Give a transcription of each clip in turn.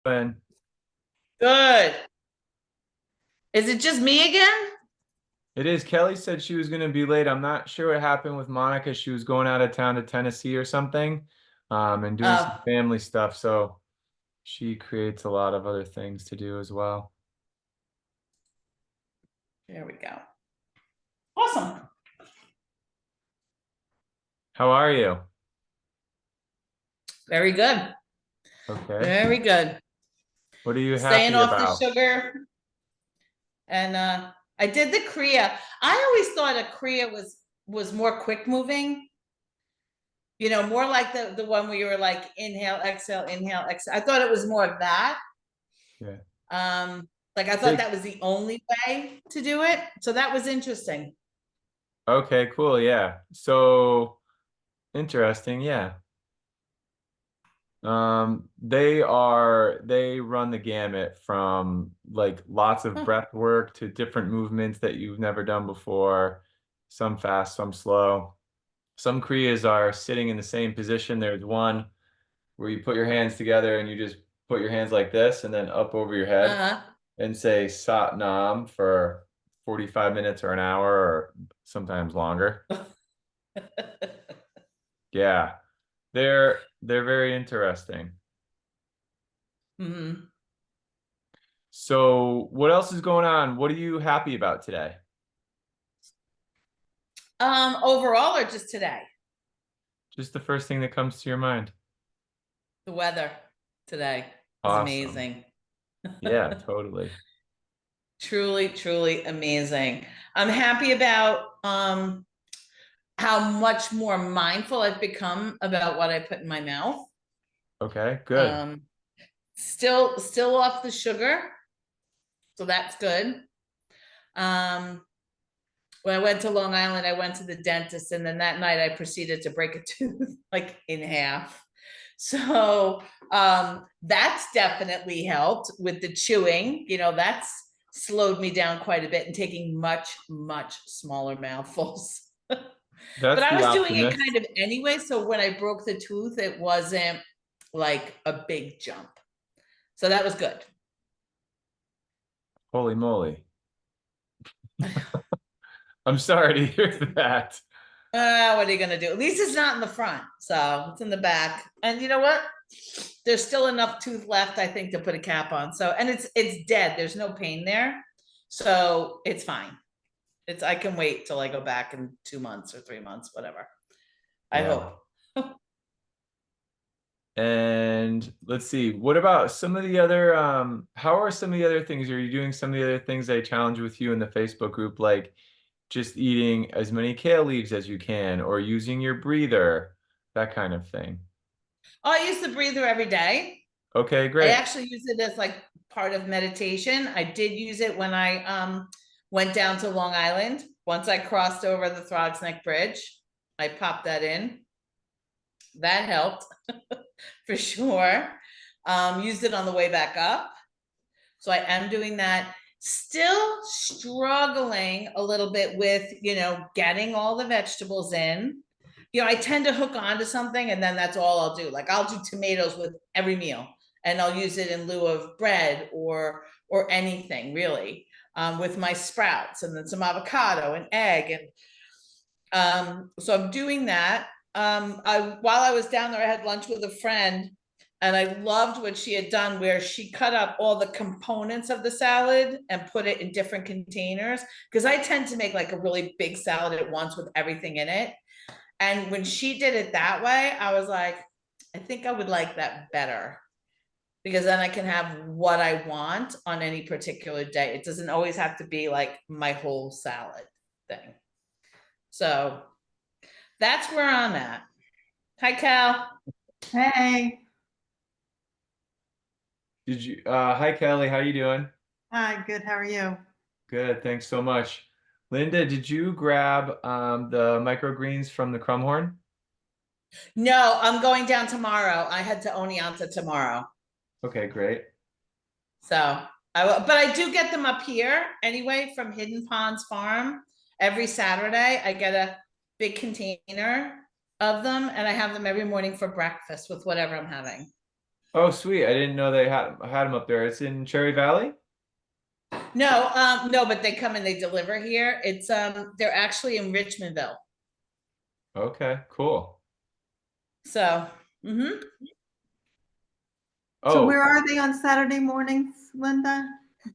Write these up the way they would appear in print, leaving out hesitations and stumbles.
And Good. Is it just me again? it is. Kelly said she was going to be late. I'm not sure what happened with Monica. She was going out of town to Tennessee or something, and doing some Oh, family stuff. So she creates a lot of other things to do as well. there we go. Awesome. How are you? Very good. Okay. Very good. What are you Staying happy off the about? sugar. And I did the Kriya. I always thought a Kriya was more quick moving, more like the one where you were like inhale, exhale, inhale, exhale. I thought it was more of that. Yeah. Um, like I thought Big. that was the only way to do it. So that was interesting. Okay, cool. Yeah. So interesting. Yeah. They run the gamut from like lots of Huh. breath work to different movements that you've never done before, some fast, some slow. Some Kriyas are sitting in the same position. There's one where you put your hands together and you just put your hands like this and then up over your head Uh-huh. and say Sat Nam for 45 minutes or an hour or sometimes longer. Yeah, they're very interesting. hmm So, what else is going on? What are you happy about today? Overall or just today? Just the first thing that comes to your mind. The weather today was Awesome. amazing. Yeah, totally. Truly, truly amazing. I'm happy about how much more mindful I've become about what I put in my mouth. Okay, good. Um, still off the sugar, so that's good. Um, when I went to Long Island, I went to the dentist, and then that night I proceeded to break a tooth like in half. So that's definitely helped with the chewing. That's slowed me down quite a bit and taking much, much smaller mouthfuls. But That's I the was doing it optimist. kind of anyway. So when I broke the tooth, it wasn't like a big jump. So that was good. Holy moly. I'm sorry to hear that. What are you going to do? At least it's not in the front. So it's in the back. And you know what? There's still enough tooth left, I think, to put a cap on. So, and it's dead. There's no pain there. So it's fine. I can wait till I go back in 2 months or 3 months, whatever. I Yeah. hope. And let's see, what about some of the other how are some of the other things? Are you doing some of the other things I challenge with you in the Facebook group, like just eating as many kale leaves as you can or using your breather, that kind of thing? Oh, I use the breather every day. Okay, I great. actually use it as like part of meditation. I did use it when I went down to Long Island. Once I crossed over the Throgs Neck Bridge, I popped that in. That helped for sure. Used it on the way back up. So I am doing that. Still struggling a little bit with, getting all the vegetables in. I tend to hook on to something and then that's all I'll do. Like I'll do tomatoes with every meal and I'll use it in lieu of bread or anything really. With my sprouts and then some avocado and egg and so I'm doing that. While I was down there, I had lunch with a friend, and I loved what she had done, where she cut up all the components of the salad and put it in different containers. Because I tend to make like a really big salad at once with everything in it. And when she did it that way, I was like, I think I would like that better because then I can have what I want on any particular day. It doesn't always have to be like my whole salad thing. So that's where I'm at. Hi, Cal. Hey, Hi Kelly, how you doing? hi, good. How are you? Good, thanks so much. Linda, did you grab the microgreens from the Crumhorn? No, I'm going down tomorrow. I head to Oneonta tomorrow. Okay, great. So but I do get them up here anyway from Hidden Ponds Farm. Every Saturday, I get a big container of them and I have them every morning for breakfast with whatever I'm having. Oh, sweet. I didn't know they had them up there. It's in Cherry Valley? No, no, but they come and they deliver here. It's they're actually in Richmondville. Okay, cool. So, mhm. So Oh, where are they on Saturday mornings, Linda?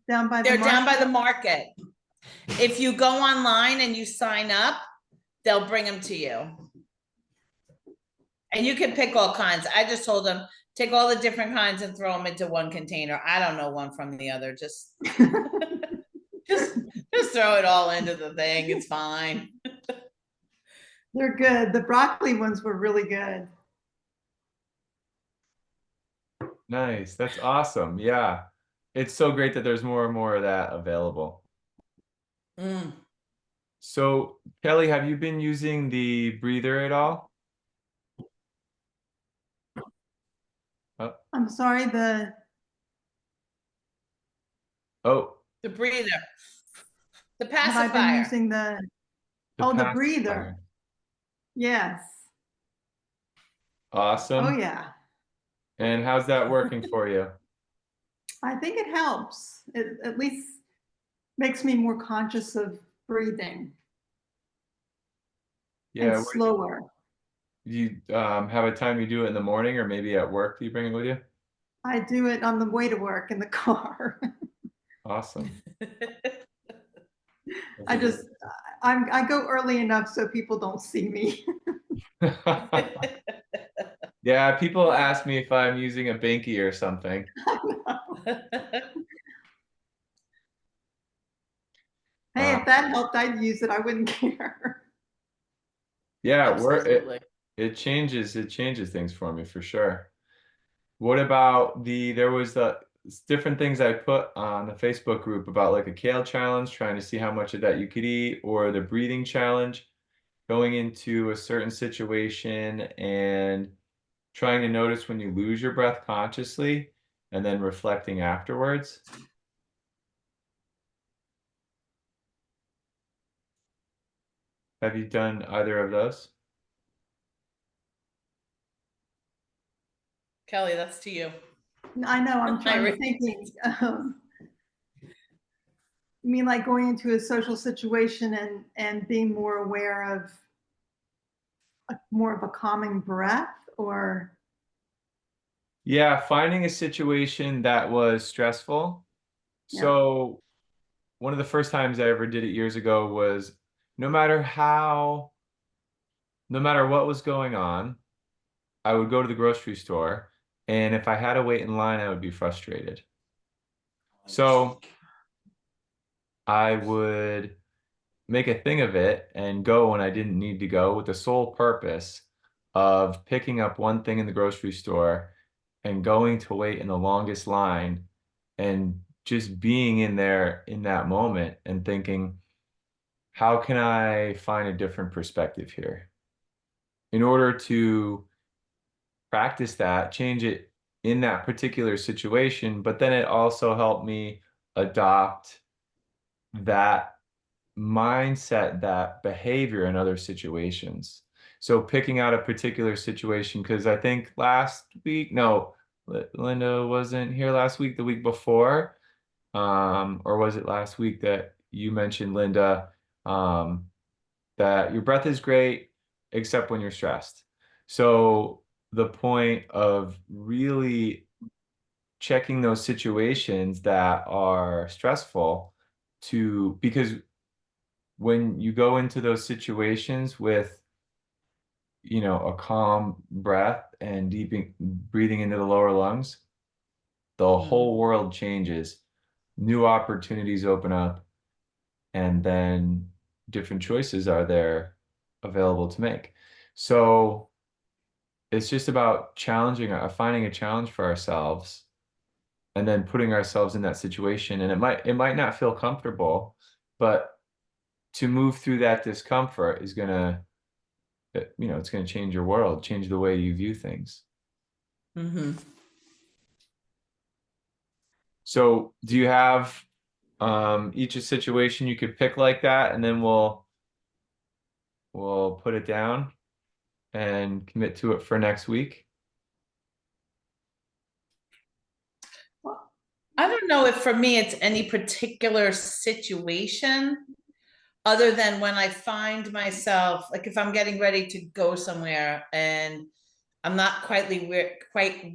Down by the They're down by the market? market. If you go online and you sign up, they'll bring them to you. And you can pick all kinds. I just told them, take all the different kinds and throw them into one container. I don't know one from the other. Just, just throw it all into the thing. It's fine. They're good. The broccoli ones were really good. nice. That's awesome. Yeah. It's so great that there's more and more of that available. Mm. So, Kelly, have you been using the breather at all? Oh, I'm sorry, oh, The breather, the have I been pacifier. using the, the oh, the pacifier. breather. Yes. Oh, Awesome. yeah. And how's that working for you? I think it helps. It at least makes me more conscious of breathing and Yeah, slower. you have a time you do it in the morning or maybe at work do you bring it with you? I do it on the way to work in the car. Awesome. That's I a just, I go early enough so people don't see me. good. Yeah, people ask me if I'm using a Binky or something. Hey, Uh, if that helped, I'd use it. I wouldn't care. yeah, Absolutely. it changes things for me for sure. What about there was the different things I put on the Facebook group about like a kale challenge, trying to see how much of that you could eat, or the breathing challenge, going into a certain situation and trying to notice when you lose your breath consciously and then reflecting afterwards. Have you done either of those? Kelly, that's to you. I know, I I'm thinking, you mean like going into a social situation and being more aware of more of a calming breath or, Yeah, finding a situation that was stressful. yeah, So one of the first times I ever did it years ago was no matter how, no matter what was going on, I would go to the grocery store, and if I had to wait in line, I would be frustrated. So I would make a thing of it and go when I didn't need to go with the sole purpose of picking up one thing in the grocery store and going to wait in the longest line and just being in there in that moment and thinking, how can I find a different perspective here? In order to practice that, change it in that particular situation, but then it also helped me adopt that mindset, that behavior in other situations. So picking out a particular situation, because I think last week, no, Linda wasn't here last week, the week before, or was it last week that you mentioned, Linda, um, that your breath is great, except when you're stressed. So the point of really checking those situations that are stressful because when you go into those situations with, a calm breath and breathing into the lower lungs, the Mm. whole world changes. New opportunities open up, and then different choices are there available to make. So it's just about finding a challenge for ourselves and then putting ourselves in that situation. And it might not feel comfortable, but to move through that discomfort is it's gonna change your world, change the way you view things. Mhm. So do you have each a situation you could pick like that, and then we'll put it down and commit to it for next week? don't know if for me it's any particular situation other than when I find myself, like if I'm getting ready to go somewhere and I'm not quite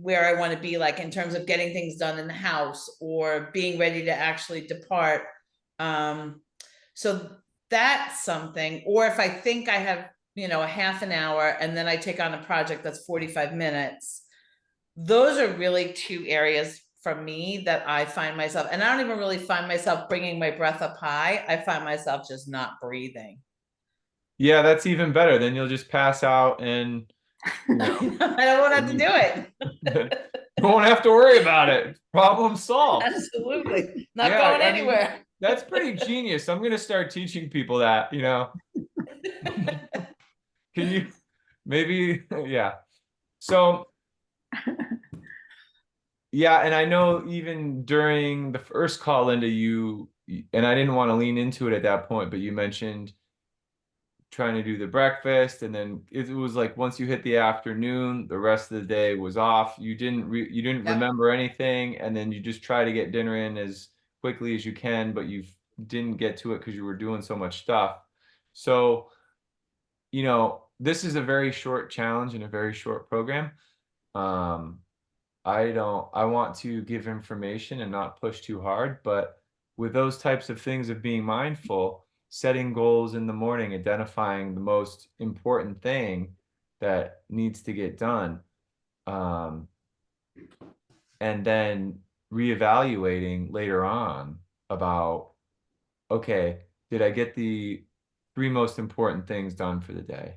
where I want to be, like in terms of getting things done in the house or being ready to actually depart. So that's something. Or if I think I have, a half an hour and then I take on a project that's 45 minutes, those are really two areas for me that I find myself, and I don't even really find myself bringing my breath up high. I find myself just not breathing. Yeah, that's even better. Then you'll just pass out and I don't want to have to do you it. won't have to worry about it. Problem solved. Absolutely. Not Yeah, going I mean, anywhere. that's pretty genius. I'm gonna start teaching people that, Can you maybe, yeah. So, yeah, and I know even during the first call, Linda, and I didn't want to lean into it at that point, but you mentioned trying to do the breakfast, and then it was like once you hit the afternoon, the rest of the day was off. You didn't Yep. remember anything, and then you just try to get dinner in as quickly as you can, but you didn't get to it because you were doing so much stuff. So, this is a very short challenge and a very short program. Um, I want to give information and not push too hard, but with those types of things of being mindful, setting goals in the morning, identifying the most important thing that needs to get done, um, and then reevaluating later on about, okay, did I get the three most important things done for the day?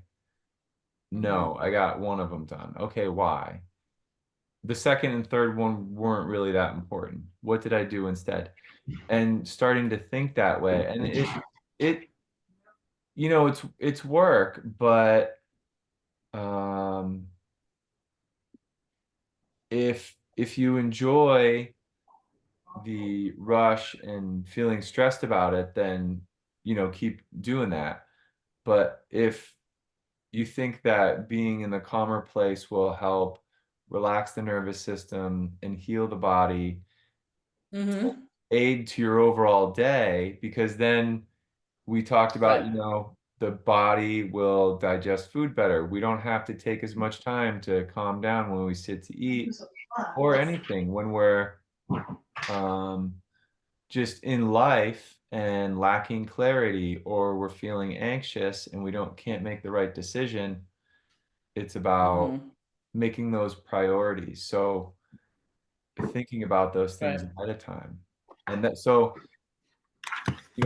No, I got one of them done. Okay, why? The second and third one weren't really that important. What did I do instead? And starting to think that way. And it, it's work, but um, if you enjoy the rush and feeling stressed about it, then, keep doing that. But if you think that being in the calmer place will help relax the nervous system and heal the body, Mm-hmm. aid to your overall day, because then we talked about, Right. the body will digest food better. We don't have to take as much time to calm down when we sit to eat or anything when we're um, just in life and lacking clarity, or we're feeling anxious and we can't make the right decision. It's about Mm-hmm. making those priorities. So thinking about those things Right. ahead of time. And so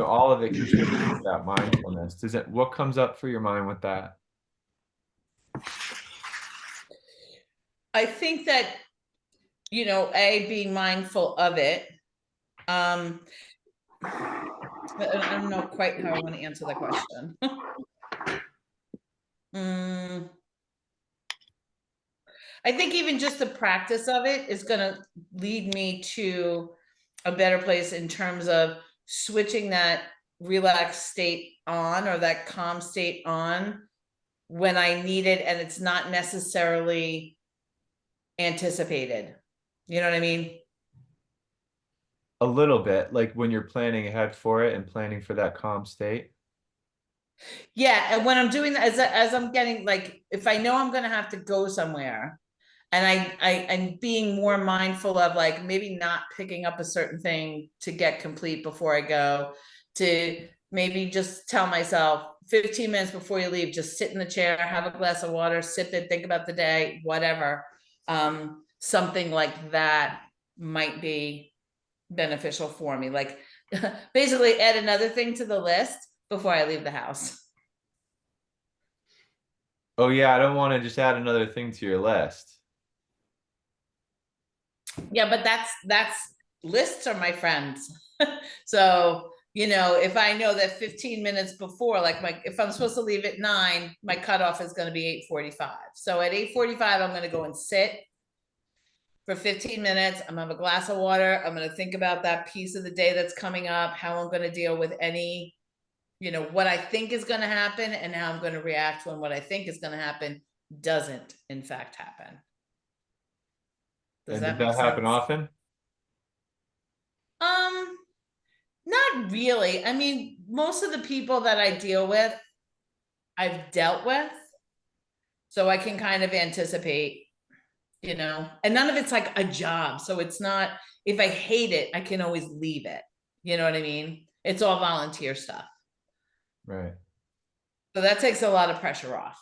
all of it contributes to that mindfulness. What comes up for your mind with that? I think that, being mindful of it. But I don't know quite how I want to answer that question. I think even just the practice of it is going to lead me to a better place in terms of switching that relaxed state on or that calm state on when I need it and it's not necessarily anticipated. You know what I mean? A little bit, like when you're planning ahead for it and planning for that calm state. Yeah, and when I'm doing that, as I'm getting, like, if I know I'm going to have to go somewhere, and I'm being more mindful of, like, maybe not picking up a certain thing to get complete before I go, to maybe just tell myself 15 minutes before you leave, just sit in the chair, have a glass of water, sip it, think about the day, whatever. Something like that might be beneficial for me. Like, basically add another thing to the list before I leave the house. Oh yeah, I don't want to just add another thing to your list. Yeah, but that's lists are my friends. So, if I know that 15 minutes before, like, if I'm supposed to leave at 9, my cutoff is going to be 8:45. So at 8:45, I'm going to go and sit for 15 minutes. I'm gonna have a glass of water. I'm going to think about that piece of the day that's coming up, how I'm going to deal with any, what I think is going to happen, and how I'm going to react when what I think is going to happen doesn't in fact happen. Does And does that make that happen sense? often? Not really. I mean, most of the people that I deal with, I've dealt with. So I can kind of anticipate, and none of it's like a job. So it's not, if I hate it, I can always leave it. You know what I mean? It's all volunteer stuff. Right. So that takes a lot of pressure off.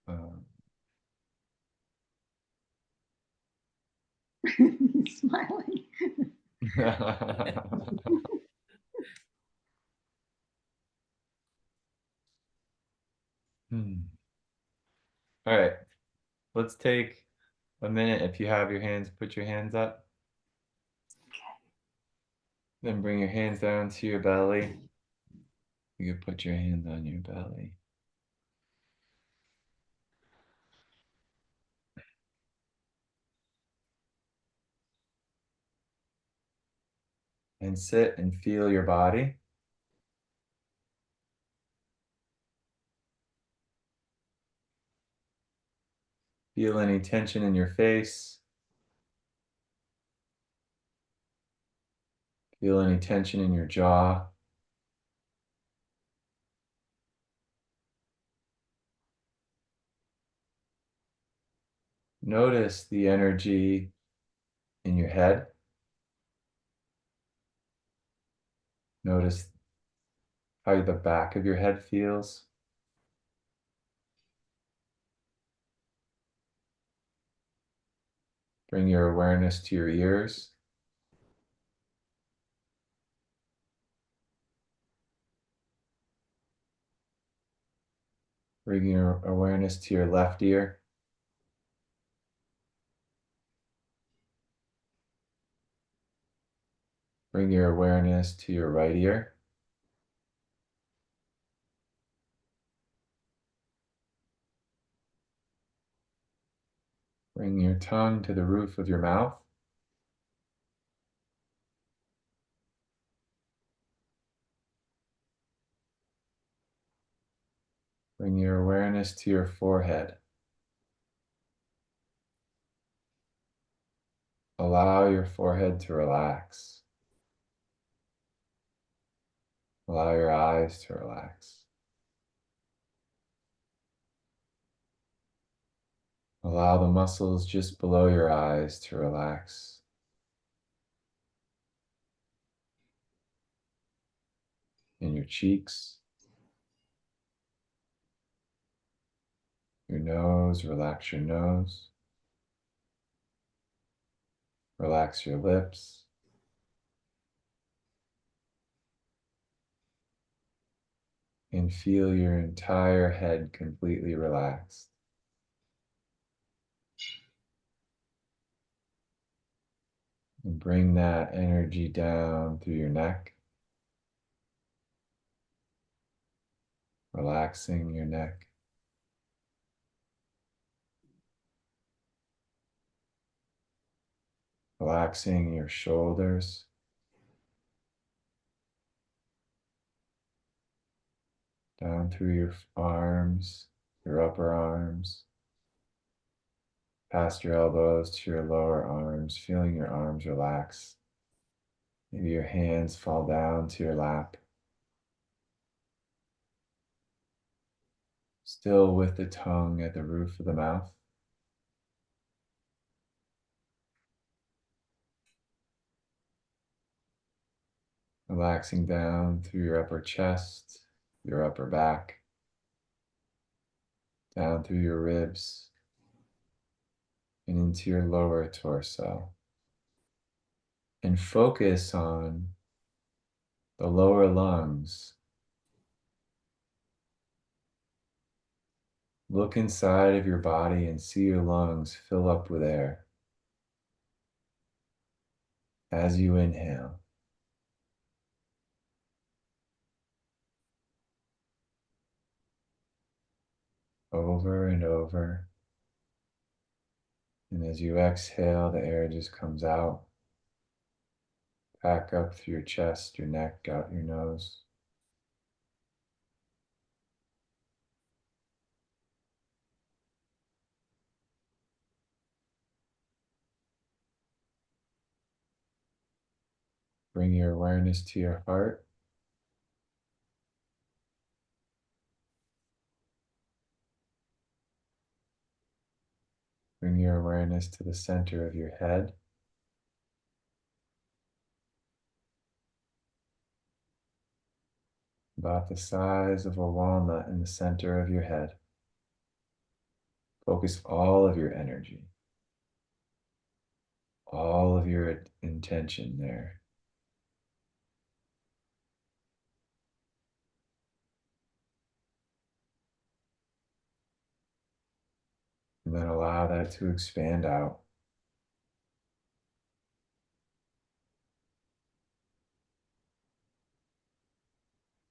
Um, He's smiling. Hmm. All right. Let's take a minute. If you have your hands, put your hands up. Then bring your hands down to your belly. You can put your hands on your belly. And sit and feel your body. Feel any tension in your face. Feel any tension in your jaw. Notice the energy in your head. Notice how the back of your head feels. Bring your awareness to your ears. Bring your awareness to your left ear. Bring your awareness to your right ear. Bring your tongue to the roof of your mouth. Bring your awareness to your forehead. Allow your forehead to relax. Allow your eyes to relax. Allow the muscles just below your eyes to relax. In your cheeks, your nose, relax your nose. Relax your lips. And feel your entire head completely relaxed. And bring that energy down through your neck, relaxing your neck. Relaxing your shoulders. Down through your arms, your upper arms, past your elbows to your lower arms, feeling your arms relax. Maybe your hands fall down to your lap. Still with the tongue at the roof of the mouth. Relaxing down through your upper chest, your upper back, down through your ribs, and into your lower torso. And focus on the lower lungs. Look inside of your body and see your lungs fill up with air as you inhale. Over and over. And as you exhale, the air just comes out, back up through your chest, your neck, out your nose. Bring your awareness to your heart. Bring your awareness to the center of your head. About the size of a walnut in the center of your head. Focus all of your energy, all of your intention there. And then allow that to expand out.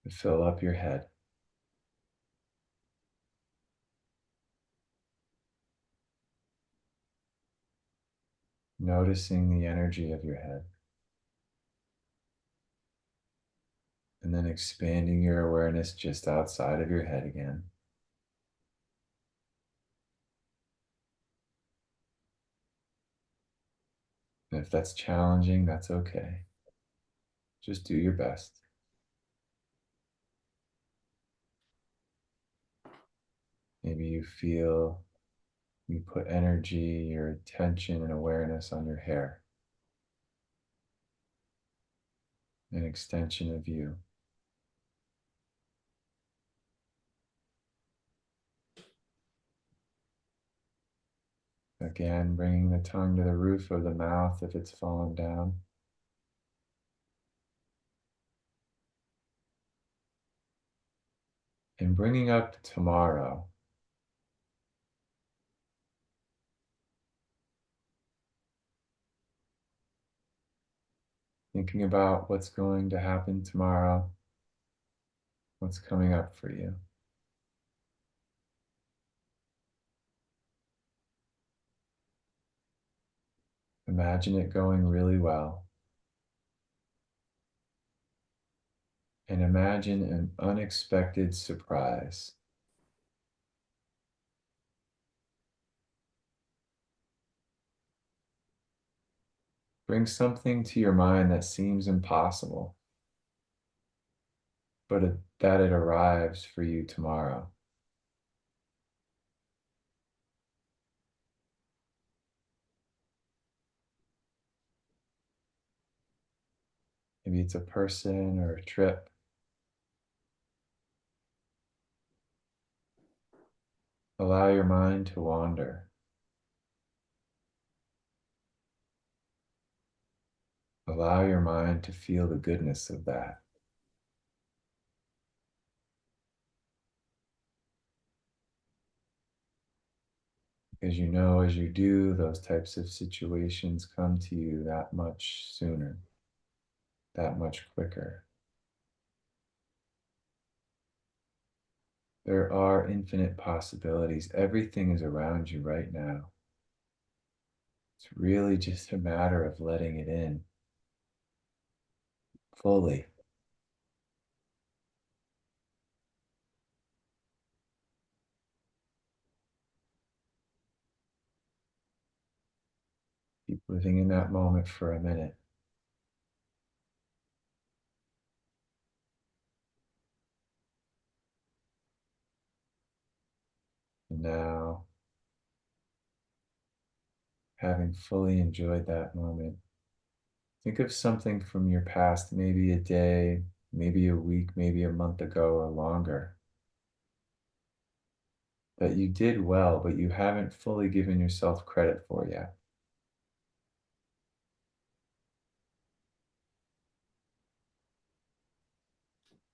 To fill up your head. Noticing the energy of your head. And then expanding your awareness just outside of your head again. And if that's challenging, that's okay. Just do your best. Maybe you feel you put energy, your attention and awareness on your hair. An extension of you. Again, bringing the tongue to the roof of the mouth if it's fallen down. And bringing up tomorrow. Thinking about what's going to happen tomorrow, what's coming up for you. Imagine it going really well. And imagine an unexpected surprise. Bring something to your mind that seems impossible, but that it arrives for you tomorrow. Maybe it's a person or a trip. Allow your mind to wander. Allow your mind to feel the goodness of that. Because you know, as you do, those types of situations come to you that much sooner, that much quicker. There are infinite possibilities. Everything is around you right now. It's really just a matter of letting it in fully. Keep living in that moment for a minute. And now, having fully enjoyed that moment, think of something from your past, maybe a day, maybe a week, maybe a month ago or longer, that you did well, but you haven't fully given yourself credit for yet.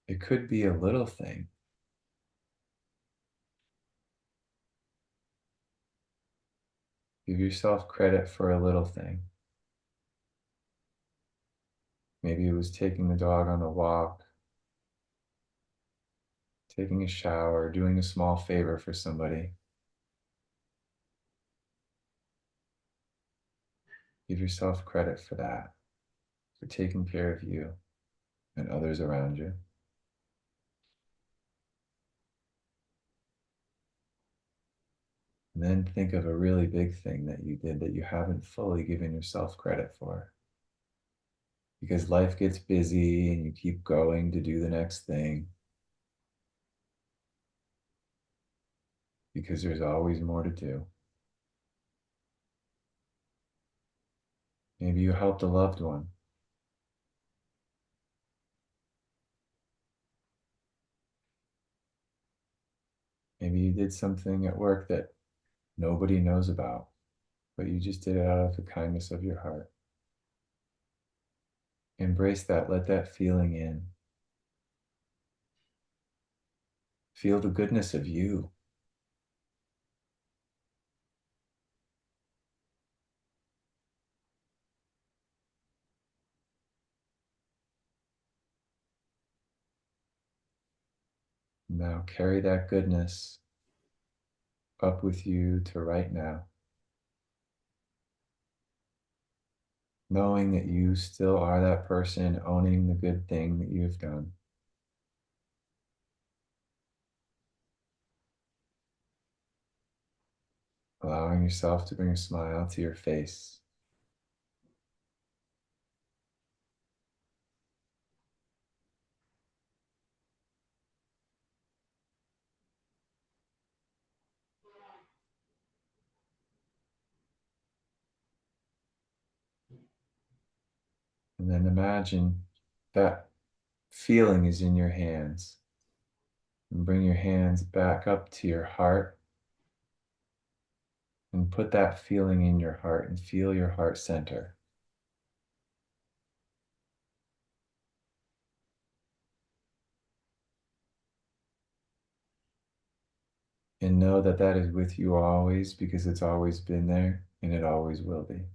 It could be a little thing. Give yourself credit for a little thing. Maybe it was taking the dog on a walk, taking a shower, doing a small favor for somebody. Give yourself credit for that, for taking care of you and others around you. And then think of a really big thing that you did that you haven't fully given yourself credit for. because life gets busy and you keep going to do the next thing because there's always more to do. Maybe you helped a loved one. Maybe you did something at work that nobody knows about, but you just did it out of the kindness of your heart. Embrace that, let that feeling in. Feel the goodness of you. Now carry that goodness up with you to right now, knowing that you still are that person owning the good thing that you've done. Allowing yourself to bring a smile to your face. And then imagine that feeling is in your hands. And bring your hands back up to your heart and put that feeling in your heart and feel your heart center. And know that that is with you always because it's always been there and it always will be.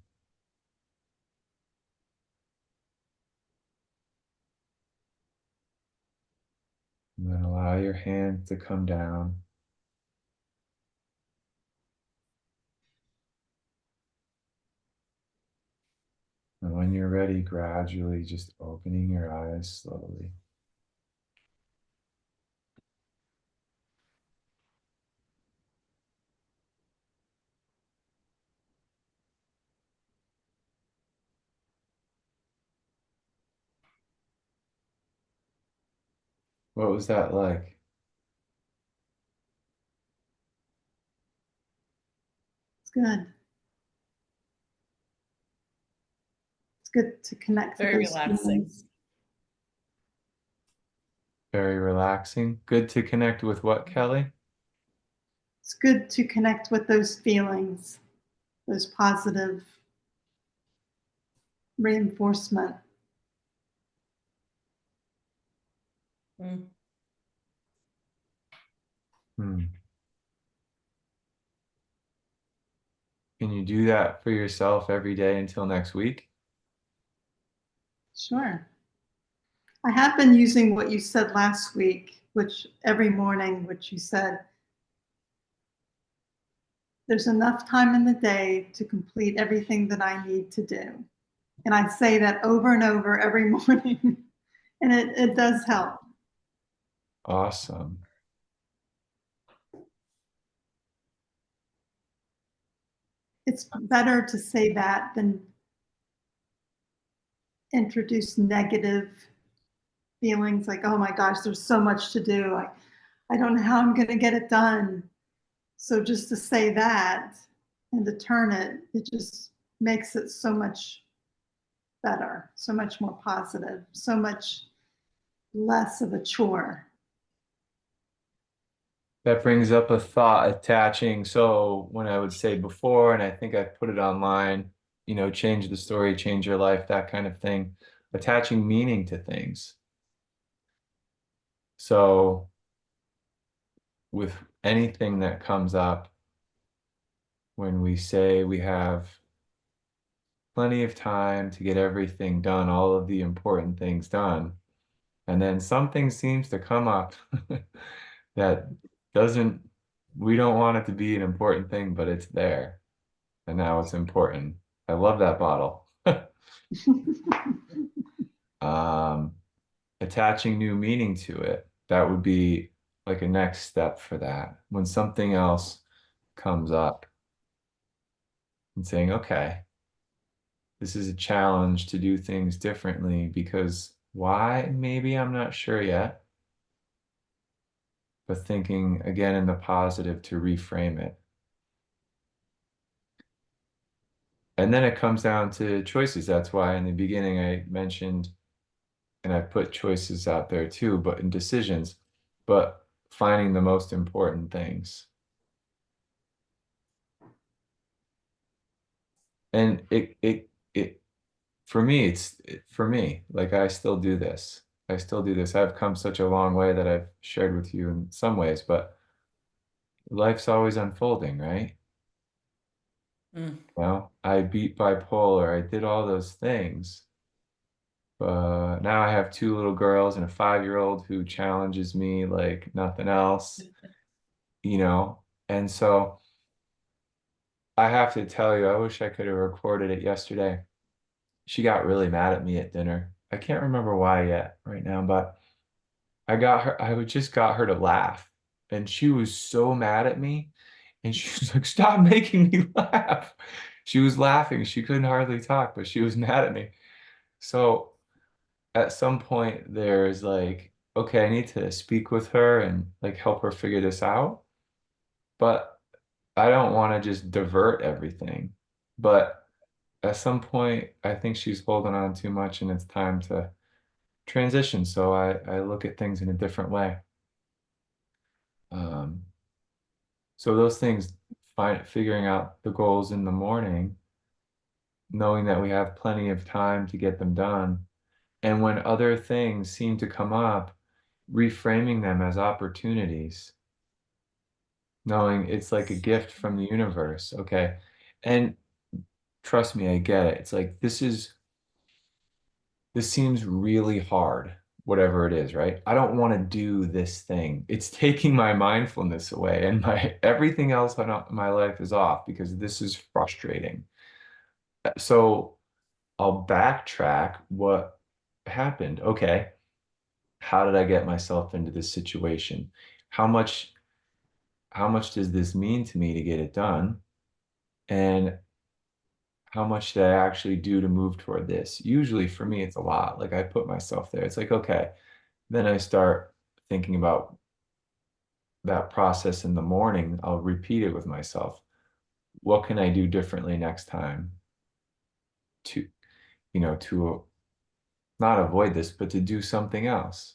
And then allow your hands to come down. And when you're ready, gradually just opening your eyes slowly. What was that like? It's good. It's good to connect with Very those relaxing. feelings. Very relaxing. Good to connect with what, Kelly? It's good to connect with those feelings, those positive reinforcement. Mm. Hmm. Can you do that for yourself every day until next week? Sure. I have been using what you said last week, which every morning, which you said, there's enough time in the day to complete everything that I need to do. And I say that over and over every morning, and it does help. Awesome. It's better to say that than introduce negative feelings like, oh my gosh, there's so much to do. I don't know how I'm going to get it done. So just to say that and to turn it, it just makes it so much better, so much more positive, so much less of a chore. That brings up a thought attaching. So when I would say before, and I think I put it online, change the story, change your life, that kind of thing, attaching meaning to things. So with anything that comes up, when we say we have plenty of time to get everything done, all of the important things done, and then something seems to come up that doesn't, we don't want it to be an important thing, but it's there. And now it's important. I love that bottle. Um, attaching new meaning to it. That would be like a next step for that. When something else comes up and saying, okay, This is a challenge to do things differently because why? Maybe I'm not sure yet, but thinking again in the positive to reframe it. And then it comes down to choices. That's why in the beginning I mentioned, and I put choices out there too, but in decisions, but finding the most important things. And it for me, for me, like I still do this. I still do this. I've come such a long way that I've shared with you in some ways, but life's always unfolding, right? Mm. Well, I beat bipolar, I did all those things. But now I have two little girls and a 5-year-old who challenges me like nothing else, you know? And so I have to tell you, I wish I could have recorded it yesterday. She got really mad at me at dinner. I can't remember why yet right now, but I just got her to laugh. And she was so mad at me. And she was like, stop making me laugh. She was laughing. She couldn't hardly talk, but she was mad at me. So at some point there's like, okay, I need to speak with her and like help her figure this out. But I don't want to just divert everything. But at some point, I think she's holding on too much and it's time to transition. So I look at things in a different way. Um, so those things, figuring out the goals in the morning, knowing that we have plenty of time to get them done. And when other things seem to come up, reframing them as opportunities, knowing it's like a gift from the universe. Okay. And trust me, I get it. It's like this seems really hard, whatever it is, right? I don't want to do this thing. It's taking my mindfulness away and my everything else in my life is off because this is frustrating. So I'll backtrack what happened. Okay, how did I get myself into this situation? How much how much does this mean to me to get it done? And how much did I actually do to move toward this? Usually for me, it's a lot. Like I put myself there. It's like, okay, then I start thinking about that process in the morning. I'll repeat it with myself. What can I do differently next time to, to not avoid this, but to do something else?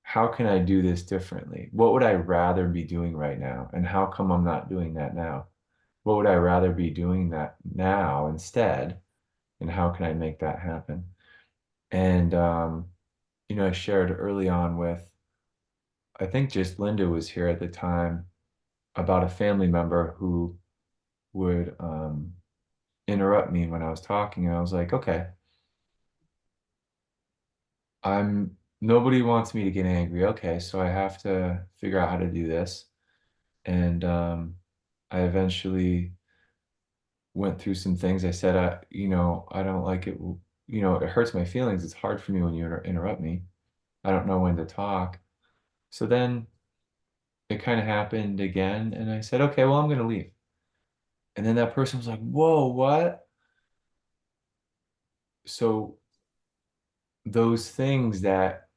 How can I do this differently? What would I rather be doing right now? And how come I'm not doing that now? What would I rather be doing that now instead? And how can I make that happen? And, I shared early on with, I think just Linda was here at the time about a family member who would interrupt me when I was talking. And I was like, okay, nobody wants me to get angry. Okay, so I have to figure out how to do this. And I eventually went through some things. I said, I don't like it. It hurts my feelings. It's hard for me when you interrupt me. I don't know when to talk. So then it kind of happened again. And I said, okay, well, I'm going to leave. And then that person was like, whoa, what? So those things that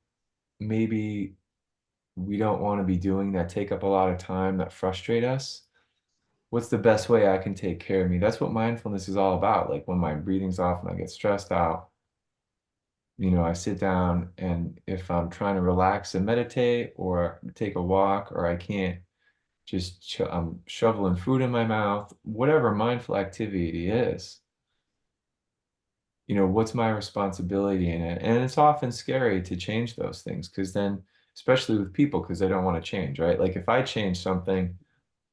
maybe we don't want to be doing that take up a lot of time, that frustrate us, what's the best way I can take care of me? That's what mindfulness is all about. Like when my breathing's off and I get stressed out, I sit down and if I'm trying to relax and meditate or take a walk or I can't just I'm shoveling food in my mouth, whatever mindful activity it is, what's my responsibility in it? And it's often scary to change those things because then, especially with people, because they don't want to change, right? Like if I change something,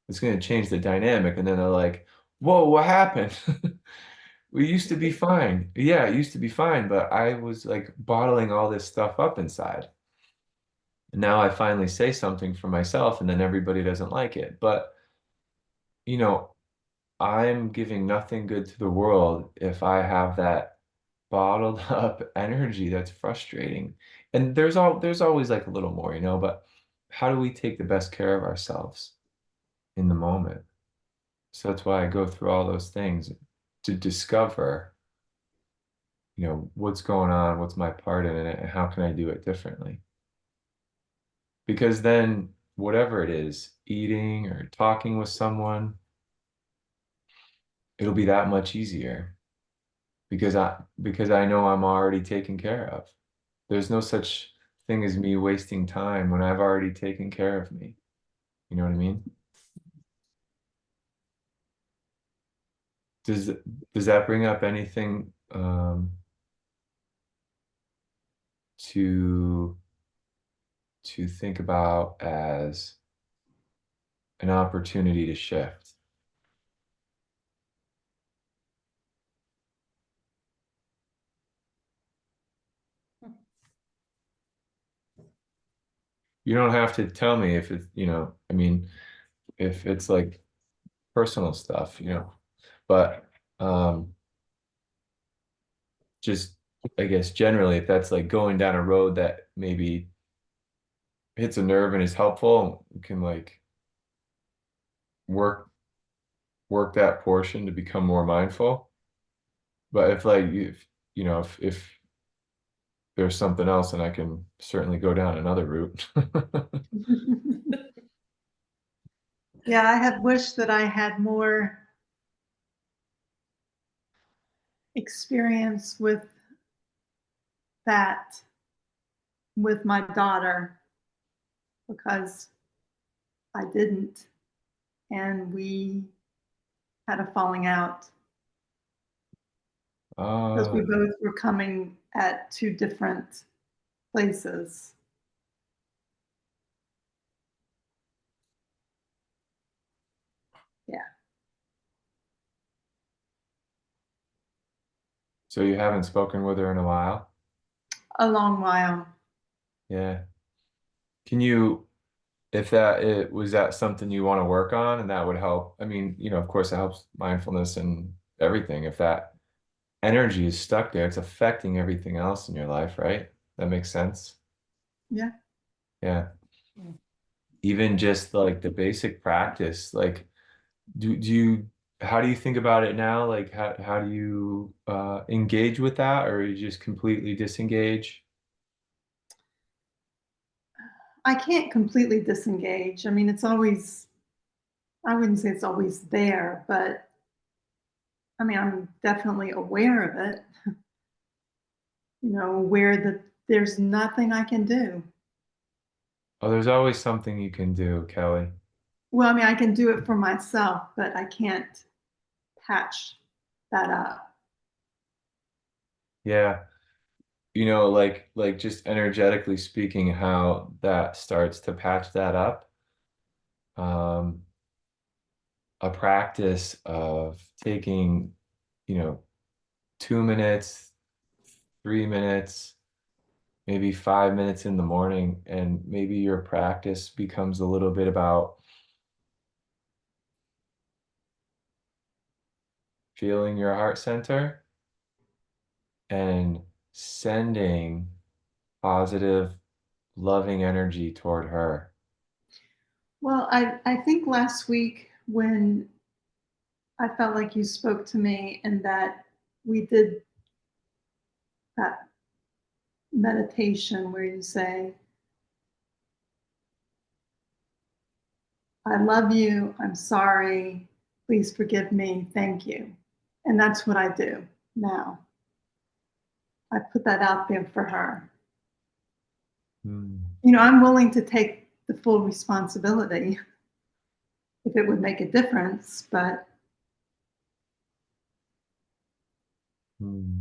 it's going to change the dynamic. And then they're like, whoa, what happened? We used to be fine. Yeah, it used to be fine, but I was like bottling all this stuff up inside. And now I finally say something for myself, and then everybody doesn't like it. But, you know, I'm giving nothing good to the world if I have that bottled up energy that's frustrating. And there's always like a little more, but how do we take the best care of ourselves in the moment? So that's why I go through all those things to discover, what's going on, what's my part in it, and how can I do it differently? Because then whatever it is, eating or talking with someone, it'll be that much easier because I know I'm already taken care of. There's no such thing as me wasting time when I've already taken care of me. You know what I mean? Does does that bring up anything to think about as an opportunity to shift? You don't have to tell me if it's, I mean, if it's like personal stuff, but um just I guess generally if that's like going down a road that maybe hits a nerve and is helpful, you can like work that portion to become more mindful. But if like if there's something else, and I can certainly go down another route. Yeah, I have wished that I had more experience with that with my daughter because I didn't. And we had a falling out because we Uh, both were coming at two different places. Yeah, so you haven't spoken with her in a while? a long while. Yeah. Can you, if that it was that something you want to work on and that would help? I mean, of course it helps mindfulness and everything. If that energy is stuck there, it's affecting everything else in your life, right? That makes sense. Yeah. Yeah. Even just like the basic practice, like do you how do you think about it now? Like how do you engage with that, or you just completely disengage? I can't completely disengage. I mean, it's always, I wouldn't say it's always there, but I mean, I'm definitely aware of it, aware that there's nothing I can do. Oh, there's always something you can do, Kelly. Well, I mean, I can do it for myself, but I can't patch that up. Yeah. Like just energetically speaking, how that starts to patch that up. Um, a practice of taking, you know, 2 minutes, 3 minutes, maybe 5 minutes in the morning, and maybe your practice becomes a little bit about feeling your heart center and sending positive, loving energy toward her. Well, I think last week when I felt like you spoke to me and that we did that meditation where you say, I love you, I'm sorry, please forgive me, thank you. And that's what I do now. I put that out there for her. Hmm. I'm willing to take the full responsibility if it would make a difference, but Hmm.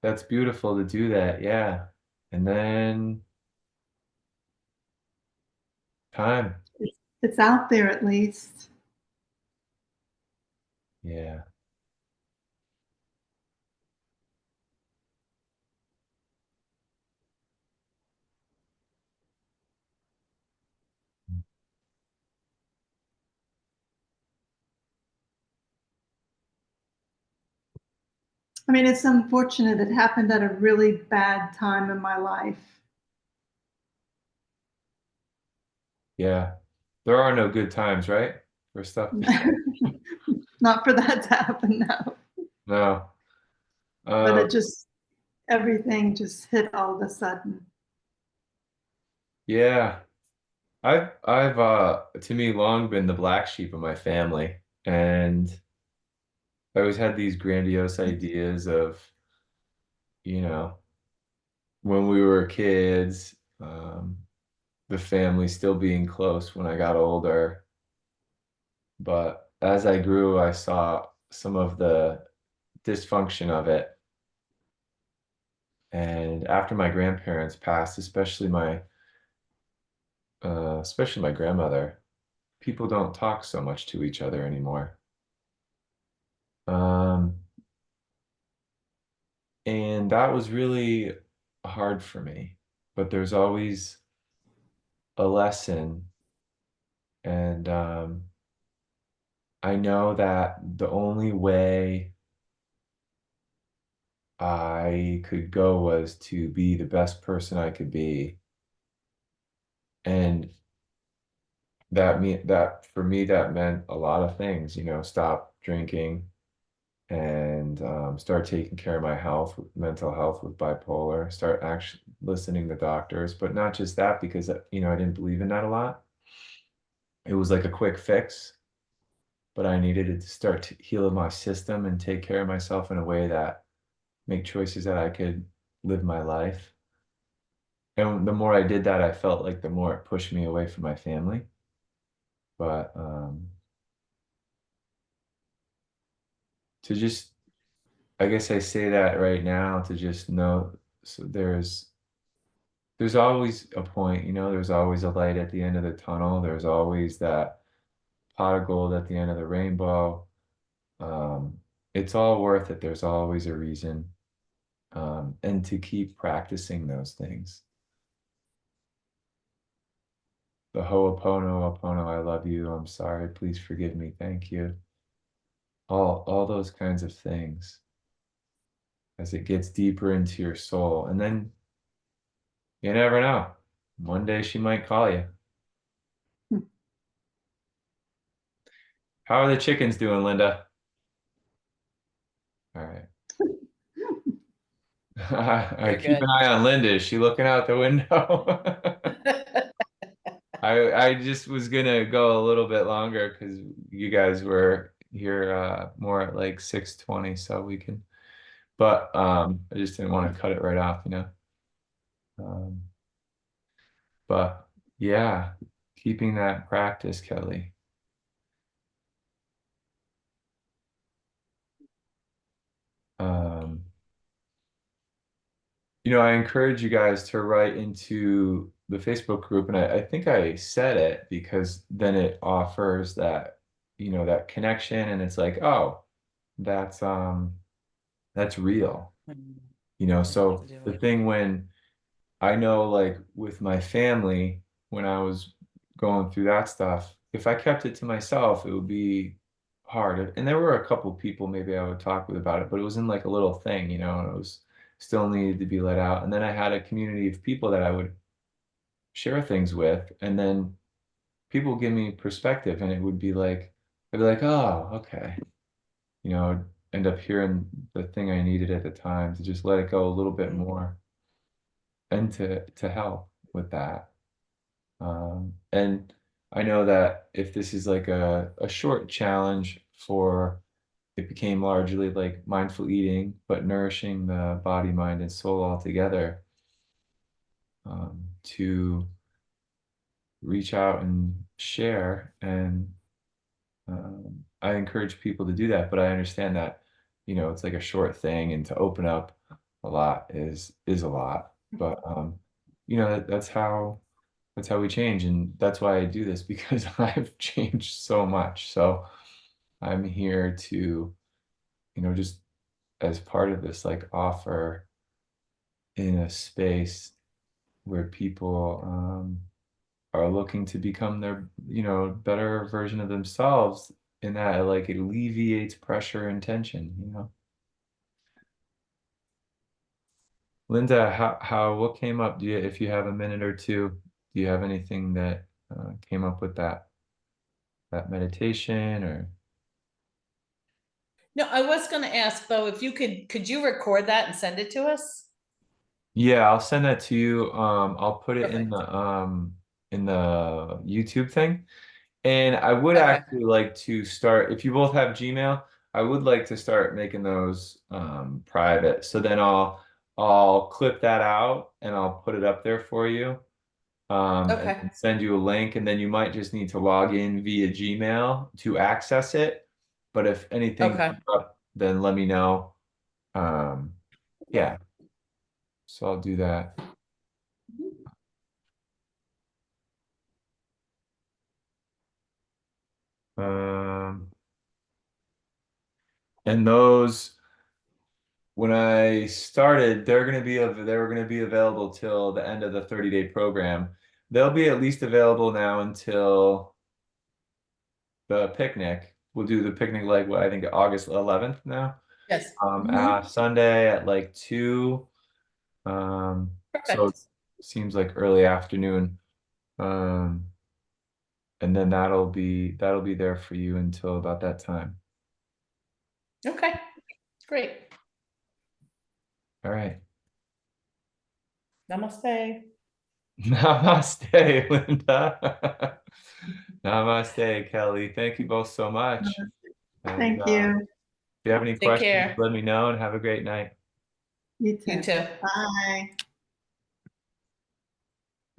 That's beautiful to do that, yeah. And then time. it's out there at least. Yeah. I mean, it's unfortunate. It happened at a really bad time in my life. Yeah. There are no good times, right? For stuff to not for that to happen, no. No. But Um, it just, everything just hit all of a sudden. yeah. I've to me long been the black sheep of my family, and I always had these grandiose ideas of, you know, when we were kids, the family still being close when I got older. But as I grew, I saw some of the dysfunction of it. And after my grandparents passed, especially my grandmother, people don't talk so much to each other anymore. Um, and that was really hard for me. But there's always a lesson, and I know that the only way I could go was to be the best person I could be. And that for me, that meant a lot of things, stop drinking and start taking care of my health, mental health with bipolar, start actually listening to doctors, but not just that, because, I didn't believe in that a lot. It was like a quick fix, but I needed it to start to heal my system and take care of myself in a way that make choices that I could live my life. And the more I did that, I felt like the more it pushed me away from my family. But to just, I guess I say that right now to just know, so there's always a point, there's always a light at the end of the tunnel. There's always that pot of gold at the end of the rainbow. Um, it's all worth it. There's always a reason. And to keep practicing those things. The Ho'oponopono, I love you, I'm sorry, please forgive me, thank you. All those kinds of things as it gets deeper into your soul. And then you never know. One day she might call you. How are the chickens doing, Linda? All right. I They're keep an good. eye on Linda. Is she looking out the window? I just was gonna go a little bit longer because you guys were here more at like 6:20, so we can. But I just didn't want to cut it right off. Um, but yeah, keeping that practice, Kelly. Um, I encourage you guys to write into the Facebook group, and I think I said it because then it offers that connection, and it's like, oh, that's real. So To do the it. thing when I know, like with my family, when I was going through that stuff, if I kept it to myself, it would be hard. And there were a couple people maybe I would talk with about it, but it was in like a little thing, and it was still needed to be let out. And then I had a community of people that I would share things with, and then people give me perspective, and it would be like, I'd be like, oh, okay, I'd end up hearing the thing I needed at the time to just let it go a little bit Mm. more and to help with that. And I know that if this is like a short challenge for it became largely like mindful eating, but nourishing the body, mind, and soul all together, to reach out and share. And I encourage people to do that, but I understand that, it's like a short thing, and to open up a lot is a lot. But that's how we change, and that's why I do this because I've changed so much. So I'm here to, just as part of this, like offer in a space where people are looking to become their, better version of themselves, in that like it alleviates pressure and tension. Linda, what came up? If you have a minute or two, do you have anything that came up with that meditation or? No, I was gonna ask though, if you could you record that and send it to us? Yeah, I'll send that to you. I'll put it Perfect. in the YouTube thing. And I would Okay, actually like to start, if you both have Gmail, I would like to start making those private. So then I'll clip that out and I'll put it up there for you. And okay, then send you a link, and then you might just need to log in via Gmail to access it. But if anything okay. comes up, then let me know. Yeah, so I'll do that. Um, and those, when I started, they were gonna be available till the end of the 30-day program. They'll be at least available now until the picnic. We'll do the picnic like what I think August 11th now. Yes. Mhm. Sunday at like 2. So it Perfect. seems like early afternoon. Um, and then that'll be there for you until about that time. Okay, great. All right. Namaste. Namaste, Linda. Namaste, Kelly. Thank you both so much. And Thank you. if you have any Take questions, care. let me know and have a great night. You You too. too. Bye.